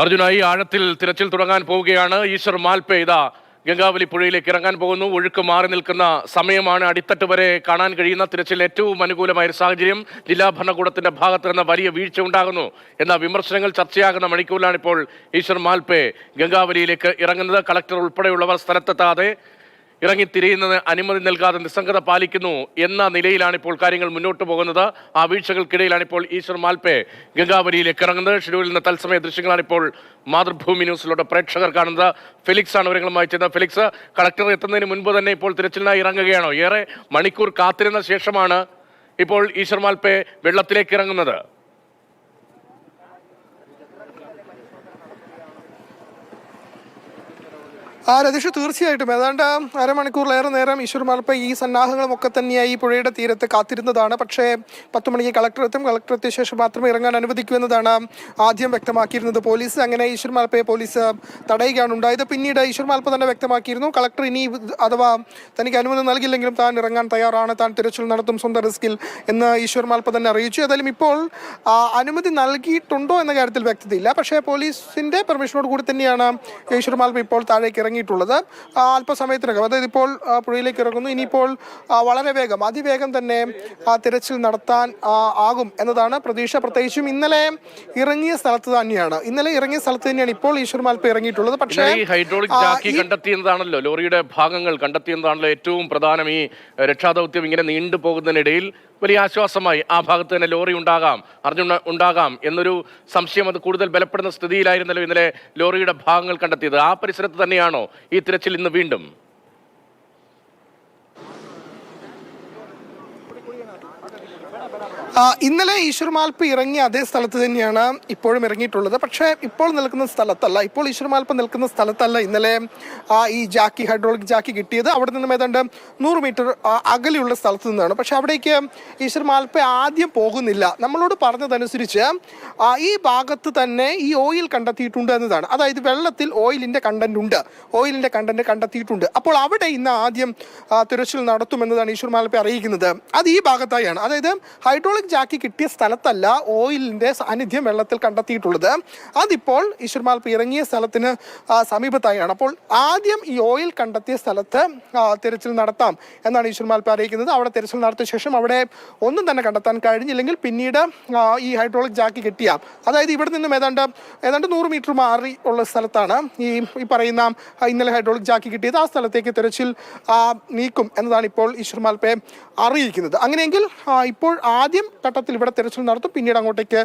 അർജുനായി ആഴത്തിൽ തിരച്ചിൽ തുടങ്ങാൻ പോവുകയാണ്. ഈശ്വർ മാൽപേ ഇതാ ഗംഗാവലി പുഴയിലേക്ക് ഇറങ്ങാൻ പോകുന്നു. ഒഴുക്ക് മാറി നിൽക്കുന്ന സമയമാണ്. അടിത്തട്ട് വരെ കാണാൻ കഴിയുന്ന തിരച്ചിൽ ഏറ്റവും അനുകൂലമായ ഒരു സാഹചര്യം. ജില്ലാ ഭരണകൂടത്തിന്റെ ഭാഗത്ത് നിന്ന് വലിയ വീഴ്ച ഉണ്ടാകുന്നു എന്ന വിമർശനങ്ങൾ ചർച്ചയാകുന്ന മണിക്കൂറിലാണ് ഇപ്പോൾ ഈശ്വർ മാൽപേ ഗംഗാവലിയിലേക്ക് ഇറങ്ങുന്നത്. കളക്ടർ ഉൾപ്പെടെയുള്ളവർ സ്ഥലത്തെത്താതെ ഇറങ്ങിത്തിരിയുന്നതിന് അനുമതി നൽകാതെ നിസ്സംഗത പാലിക്കുന്നു എന്ന നിലയിലാണ് ഇപ്പോൾ കാര്യങ്ങൾ മുന്നോട്ട് പോകുന്നത്. ആ വീഴ്ചകൾക്കിടയിലാണ് ഇപ്പോൾ ഈശ്വർ മാൽപേ ഗംഗാവലിയിലേക്ക് ഇറങ്ങുന്നത്. ഷെഡ്യൂളിൽ നിന്ന് തത്സമയ ദൃശ്യങ്ങളാണ് ഇപ്പോൾ മാതൃഭൂമി ന്യൂസിലൂടെ പ്രേക്ഷകർ കാണുന്നത്. ഫെലിക്സ് ആണ് വിവരങ്ങളുമായി ചെയ്യുന്നത്. ഫെലിക്സ്, കളക്ടർ എത്തുന്നതിന് മുൻപ് തന്നെ ഇപ്പോൾ തിരച്ചിലിനായി ഇറങ്ങുകയാണോ? ഏറെ മണിക്കൂർ കാത്തിരുന്ന ശേഷമാണ് ഇപ്പോൾ ഈശ്വർ മാൽപേ വെള്ളത്തിലേക്ക് ഇറങ്ങുന്നത്. രതീഷ്, തീർച്ചയായിട്ടും ഏതാണ്ട് അരമണിക്കൂറിലേറെ നേരം ഈശ്വർ മാൽപേ ഈ സന്നാഹങ്ങളുമൊക്കെ തന്നെയായി ഈ പുഴയുടെ തീരത്ത് കാത്തിരുന്നതാണ്. പക്ഷേ 10 മണിക്ക് കളക്ടർ എത്തും, കളക്ടർ എത്തിയ ശേഷം മാത്രമേ ഇറങ്ങാൻ അനുവദിക്കൂ എന്നതാണ് ആദ്യം വ്യക്തമാക്കിയിരുന്നത് പോലീസ്. അങ്ങനെ ഈശ്വർ മാൽപയെ പോലീസ് തടയുകയാണ് ഉണ്ടായത്. പിന്നീട് ഈശ്വർ മാൽപേ തന്നെ വ്യക്തമാക്കിയിരുന്നു, കളക്ടർ ഇനി അഥവാ തനിക്ക് അനുമതി നൽകില്ലെങ്കിലും താൻ ഇറങ്ങാൻ തയ്യാറാണ്, താൻ തിരച്ചിൽ നടത്തും സ്വന്തം റിസ്കിൽ എന്ന് ഈശ്വർ മാൽപേ തന്നെ അറിയിച്ചു. ഏതായാലും ഇപ്പോൾ അനുമതി നൽകിയിട്ടുണ്ടോ എന്ന കാര്യത്തിൽ വ്യക്തതയില്ല. പക്ഷേ പോലീസിന്റെ പെർമിഷനോട് കൂടി തന്നെയാണ് ഈശ്വർ മാൽപേ ഇപ്പോൾ താഴേക്ക് ഇറങ്ങിയിട്ടുള്ളത്. അല്പസമയത്തിനകം, അതായത് ഇപ്പോൾ പുഴയിലേക്ക് ഇറങ്ങുന്നു. ഇനിയിപ്പോൾ വളരെ വേഗം, അതിവേഗം തന്നെ തിരച്ചിൽ നടത്താൻ ആകും എന്നതാണ് പ്രതീക്ഷ. പ്രത്യേകിച്ചും ഇന്നലെ ഇറങ്ങിയ സ്ഥലത്ത് തന്നെയാണ് ഇപ്പോൾ ഈശ്വർ മാൽപേ ഇറങ്ങിയിട്ടുള്ളത്. പക്ഷേ ഹൈഡ്രോളിക് ജാക്കി കണ്ടെത്തിയതാണല്ലോ, ലോറിയുടെ ഭാഗങ്ങൾ കണ്ടെത്തിയതാണല്ലോ ഏറ്റവും പ്രധാനം. ഈ രക്ഷാദൗത്യം ഇങ്ങനെ നീണ്ടുപോകുന്നതിനിടയിൽ വലിയ ആശ്വാസമായി ആ ഭാഗത്ത് തന്നെ ലോറി ഉണ്ടാകാം എന്നൊരു സംശയം അത് കൂടുതൽ ബലപ്പെടുന്ന സ്ഥിതിയിലായിരുന്നല്ലോ ഇന്നലെ ലോറിയുടെ ഭാഗങ്ങൾ കണ്ടെത്തിയത്. ആ പരിസരത്ത് തന്നെയാണോ ഈ തിരച്ചിൽ ഇന്ന് വീണ്ടും? ഇന്നലെ ഈശ്വർ മാൽപേ ഇറങ്ങിയ അതേ സ്ഥലത്ത് തന്നെയാണ് ഇപ്പോഴും ഇറങ്ങിയിട്ടുള്ളത്. പക്ഷേ ഇപ്പോൾ നിൽക്കുന്ന സ്ഥലത്തല്ല, ഇപ്പോൾ ഈശ്വർ മാൽപേ നിൽക്കുന്ന സ്ഥലത്തല്ല ഇന്നലെ ഈ ഹൈഡ്രോളിക് ജാക്കി കിട്ടിയത്. അവിടെ നിന്നും ഏതാണ്ട് 100 മീറ്റർ അകലെയുള്ള സ്ഥലത്ത് നിന്നാണ്. പക്ഷെ അവിടേക്ക് ഈശ്വർ മാൽപേ ആദ്യം പോകുന്നില്ല. നമ്മളോട് പറഞ്ഞതനുസരിച്ച് ഈ ഭാഗത്ത് തന്നെ ഈ ഓയിൽ കണ്ടെത്തിയിട്ടുണ്ട് എന്നതാണ്. അതായത് വെള്ളത്തിൽ ഓയിലിൻ്റെ കണ്ടന്റ് കണ്ടെത്തിയിട്ടുണ്ട്. അപ്പോൾ അവിടെ ഇന്ന് ആദ്യം തിരച്ചിൽ നടത്തുമെന്നതാണ് ഈശ്വർ മാൽപേ അറിയിക്കുന്നത്. അത് ഈ ഭാഗത്തായാണ്, അതായത് ഹൈഡ്രോളിക് ജാക്കി കിട്ടിയ സ്ഥലത്തല്ല ഓയിലിന്റെ സാന്നിധ്യം വെള്ളത്തിൽ കണ്ടെത്തിയിട്ടുള്ളത്. അതിപ്പോൾ ഈശ്വർ മാൽപേ ഇറങ്ങിയ സ്ഥലത്തിന് സമീപത്തായാണ്. അപ്പോൾ ആദ്യം ഈ ഓയിൽ കണ്ടെത്തിയ സ്ഥലത്ത് തിരച്ചിൽ നടത്താം എന്നാണ് ഈശ്വർ മാൽപേ അറിയിക്കുന്നത്. അവിടെ തിരച്ചിൽ നടത്തിയ ശേഷം അവിടെ ഒന്നും തന്നെ കണ്ടെത്താൻ കഴിഞ്ഞില്ലെങ്കിൽ പിന്നീട് ഈ ഹൈഡ്രോളിക് ജാക്കി കിട്ടിയ, അതായത് ഇവിടെ നിന്നും ഏതാണ്ട് 100 മീറ്റർ മാറി ഉള്ള സ്ഥലത്താണ് ഈ പറയുന്ന ഇന്നലെ ഹൈഡ്രോളിക് ജാക്കി കിട്ടിയത്. ആ സ്ഥലത്തേക്ക് തിരച്ചിൽ നീക്കും എന്നതാണ് ഇപ്പോൾ ഈശ്വർ മാൽപേ അറിയിക്കുന്നത്. അങ്ങനെയെങ്കിൽ ഇപ്പോൾ ആദ്യം ഘട്ടത്തിൽ ഇവിടെ തിരച്ചിൽ നടത്തും, പിന്നീട് അങ്ങോട്ടേക്ക്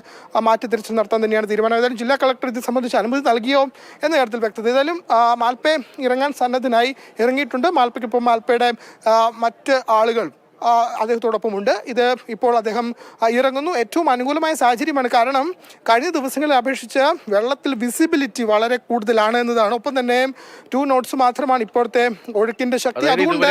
മാറ്റി തിരച്ചിൽ നടത്താൻ തന്നെയാണ് തീരുമാനം. ഏതായാലും ജില്ലാ കളക്ടർ ഇത് സംബന്ധിച്ച് അനുമതി നൽകിയോ എന്ന കാര്യത്തിൽ വ്യക്തത. ഏതായാലും മാൽപേ ഇറങ്ങാൻ സന്നദ്ധനായി ഇറങ്ങിയിട്ടുണ്ട്. മാൽപേക്കൊപ്പം മാൽപേയുടെ മറ്റ് ആളുകൾ അദ്ദേഹത്തോടൊപ്പമുണ്ട്. ഇത് ഇപ്പോൾ അദ്ദേഹം ഇറങ്ങുന്നു. ഏറ്റവും അനുകൂലമായ സാഹചര്യമാണ്. കാരണം കഴിഞ്ഞ ദിവസങ്ങളെ അപേക്ഷിച്ച് വെള്ളത്തിൽ വിസിബിലിറ്റി വളരെ കൂടുതലാണ് എന്നതാണ്. ഒപ്പം തന്നെ 2 knots മാത്രമാണ് ഇപ്പോഴത്തെ ഒഴുക്കിന്റെ ശക്തി. അതുകൊണ്ട്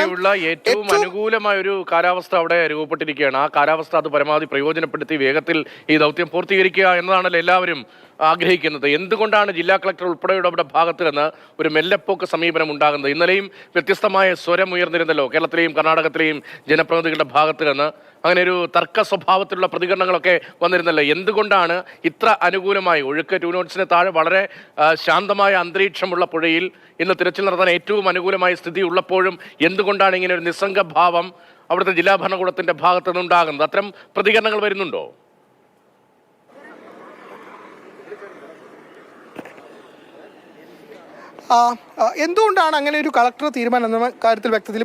ഏറ്റവും അനുകൂലമായ ഒരു കാലാവസ്ഥ അവിടെ രൂപപ്പെട്ടിരിക്കുകയാണ്. ആ കാലാവസ്ഥ അത് പരമാവധി പ്രയോജനപ്പെടുത്തി വേഗത്തിൽ ഈ ദൗത്യം പൂർത്തീകരിക്കുക എന്നതാണല്ലോ എല്ലാവരും ആഗ്രഹിക്കുന്നത്. എന്തുകൊണ്ടാണ് ജില്ലാ കളക്ടർ ഉൾപ്പെടെയുള്ളവരുടെ ഭാഗത്ത് നിന്ന് ഒരു മെല്ലെപ്പോക്ക് സമീപനം ഉണ്ടാകുന്നത്? ഇന്നലെയും വ്യത്യസ്തമായ സ്വരം ഉയർന്നിരുന്നല്ലോ കേരളത്തിലെയും കർണാടകത്തിലെയും ജനപ്രതിനിധികളുടെ ഭാഗത്ത് നിന്ന്. അങ്ങനെ ഒരു തർക്ക സ്വഭാവത്തിലുള്ള പ്രതികരണങ്ങളൊക്കെ വന്നിരുന്നല്ലോ. എന്തുകൊണ്ടാണ് ഇത്ര അനുകൂലമായി ഒഴുക്ക് 2 knots താഴെ വളരെ ശാന്തമായ അന്തരീക്ഷമുള്ള പുഴയിൽ ഇന്ന് തിരച്ചിൽ നടത്താൻ ഏറ്റവും അനുകൂലമായ സ്ഥിതി ഉള്ളപ്പോഴും എന്തുകൊണ്ടാണ് ഇങ്ങനെ ഒരു നിസ്സംഗഭാവം അവിടുത്തെ ജില്ലാ ഭരണകൂടത്തിന്റെ ഭാഗത്ത് നിന്നുണ്ടാകുന്നത്? അത്തരം പ്രതികരണങ്ങൾ വരുന്നുണ്ടോ? എന്തുകൊണ്ടാണ് അങ്ങനെ ഒരു കളക്ടർ തീരുമാനം എന്ന കാര്യത്തിൽ വ്യക്തതയിൽ